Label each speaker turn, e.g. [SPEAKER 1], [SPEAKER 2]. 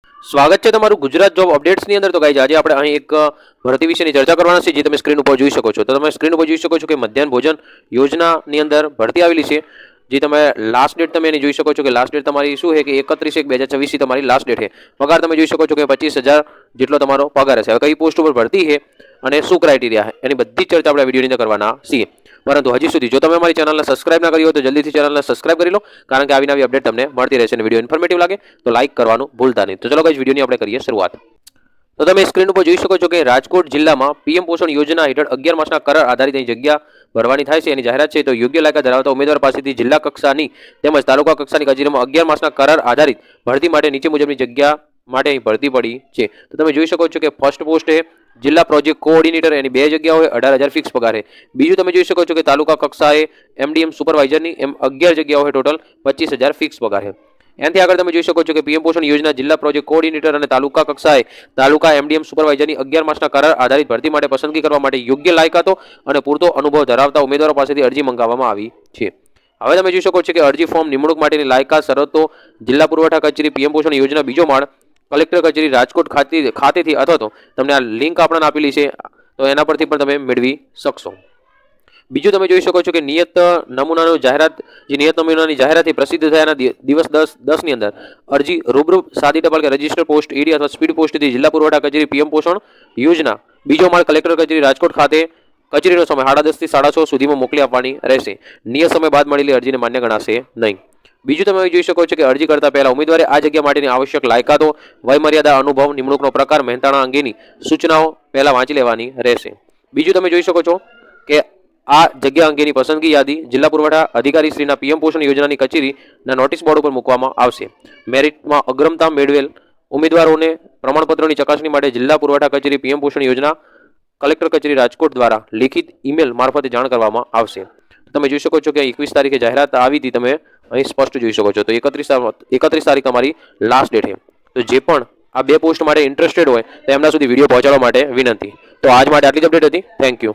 [SPEAKER 1] સ્વાગત છે તમારું ગુજરાત જોબ અપડેટ્સની અંદર। તો ગાઈઝ આજે આપણે અહીં એક ભરતી વિશેની ચર્ચા કરવાના છે, જે તમે સ્ક્રીન ઉપર જોઈ શકો છો। તો તમે સ્ક્રીન ઉપર જોઈ શકો છો કે મધ્યાહન ભોજન યોજનાની અંદર ભરતી આવેલી છે, જે તમે લાસ્ટ ડેટ તમે એની જોઈ શકો છો કે લાસ્ટ ડેટ તમારી શું છે કે 31/1/2026 થી તમારી લાસ્ટ ડેટ છે। પગાર તમે જોઈ શકો છો કે 25,000 જેટલો તમારો પગાર હશે। હવે કઈ પોસ્ટ ઉપર ભરતી છે અને શું ક્રાઇટેરિયા છે એની બધી ચર્ચા આપણે વિડીયોની અંદર કરવાના છીએ। પરંતુ હજી સુધી જો તમે અમારી ચેનલને સબસ્ક્રાઇબ ના કરી હોય તો જલ્દીથી ચેનલને સબસ્ક્રાઇબ કરી લો, કારણ કે આવી નવી અપડેટ તમને મળતી રહેશે। અને વિડીયો ઇન્ફોર્મેટિવ લાગે તો લાઇક કરવાનું ભૂલતા નહીં। તો ચલો ગાઈઝ વિડીયોની આપણે કરીએ શરૂઆત। તો તમે સ્ક્રીન ઉપર જોઈ શકો છો કે રાજકોટ જિલ્લામાં પીએમ પોષણ યોજના હેઠળ 11 માસના કરાર આધારિત અહીં જગ્યા ભરવાની થાય છે। એની જાહેરાત છે। તો યોગ્ય લાયકાત ધરાવતા ઉમેદવાર પાસેથી જિલ્લા કક્ષાની તેમજ તાલુકા કક્ષાની કચેરીમાં 11 માસના કરાર આધારિત ભરતી માટે નીચે મુજબની જગ્યા માટે અહીં ભરતી પડી છે। તો તમે જોઈ શકો છો કે ફર્સ્ટ પોસ્ટ છે જિલ્લા પ્રોજેક્ટ કોઓર્ડિનેટર, એની 2 જગ્યાઓ હોય, 18,000 ફિક્સ પગાર છે। બીજું તમે જોઈ શકો છો કે તાલુકા કક્ષાએ એમડીએમ સુપરવાઇઝરની એમ 11 જગ્યાઓ હોય, ટોટલ 25,000 ફિક્સ પગાર છે। એનાથી આગળ તમે જોઈ શકો છો કે પીએમ પોષણ યોજના જિલ્લા પ્રોજેક્ટ કોઓર્ડિનેટર અને તાલુકા કક્ષાએ તાલુકા એમડીએમ સુપરવાઇઝરની 11 માસના કરાર આધારિત ભરતી માટે પસંદગી કરવા માટે યોગ્ય લાયકાતો અને પૂરતો અનુભવ ધરાવતા ઉમેદવારો પાસેથી અરજી મંગાવવામાં આવી છે। હવે તમે જોઈ શકો છો કે અરજી ફોર્મ, નિમણૂક માટેની લાયકાત, શરતો, જિલ્લા પુરવઠા કચેરી, પીએમ પોષણ યોજના બીજો માળ, કલેક્ટર કચેરી રાજકોટ ખાતેથી અથવા તો તમને આ લિંક આપણને આપેલી છે તો એના પરથી પણ તમે મેળવી શકશો। બીજું તમે જોઈ શકો છો કે નિયત નમૂનાની જાહેરાત પ્રસિદ્ધ થયાના દિવસ 10 ની અંદર અરજી રૂબરૂ, સાદી ટપાલ કે રજિસ્ટર પોસ્ટ, ઈડી અથવા સ્પીડ પોસ્ટથી જિલ્લા પુરવઠા કચેરી પીએમ પોષણ યોજના બીજો માળ, કલેક્ટર કચેરી રાજકોટ ખાતે કચેરીનો સમય 10:30 થી 6:30 સુધીમાં મોકલી આપવાની રહેશે। નિયત સમય બાદ મળેલી અરજીને માન્ય ગણાશે નહીં। બીજું તમે જોઈ શકો છો કે અરજી કરતા પહેલા ઉમેદવારે આ જગ્યા માટેની આવશ્યક લાયકાતો, વયમર્યાદા, અનુભવ, નિમણૂકનો પ્રકાર, મહેનતાણા અંગેની સૂચનાઓ પહેલા વાંચી લેવાની રહેશે। બીજું તમે જોઈ શકો છો કે આ જગ્યા અંગેની પસંદગી યાદી જિલ્લા પુરવઠા અધિકારી શ્રીના પીએમ પોષણ યોજનાની કચેરીના નોટિસ બોર્ડ ઉપર મૂકવામાં આવશે। મેરિટમાં અગ્રતા મેળવેલ ઉમેદવારોને પ્રમાણપત્રોની ચકાસણી માટે જિલ્લા પુરવઠા કચેરી પીએમ પોષણ યોજના કલેક્ટર કચેરી રાજકોટ દ્વારા લિખિત ઈમેલ મારફતે જાણ કરવામાં આવશે। તમે જોઈ શકો છો કે 21 તારીખે જાહેરાત આવી હતી, તમે અહીં સ્પષ્ટ જોઈ શકો છો। તો 31 તારીખ તમારી લાસ્ટ ડેટ છે। તો જે પણ આ 2 પોસ્ટ માટે ઇન્ટરેસ્ટેડ હોય તો એમના સુધી વિડીયો પહોંચાડવા માટે વિનંતી। તો આજ માટે આટલી જ અપડેટ હતી। Thank you.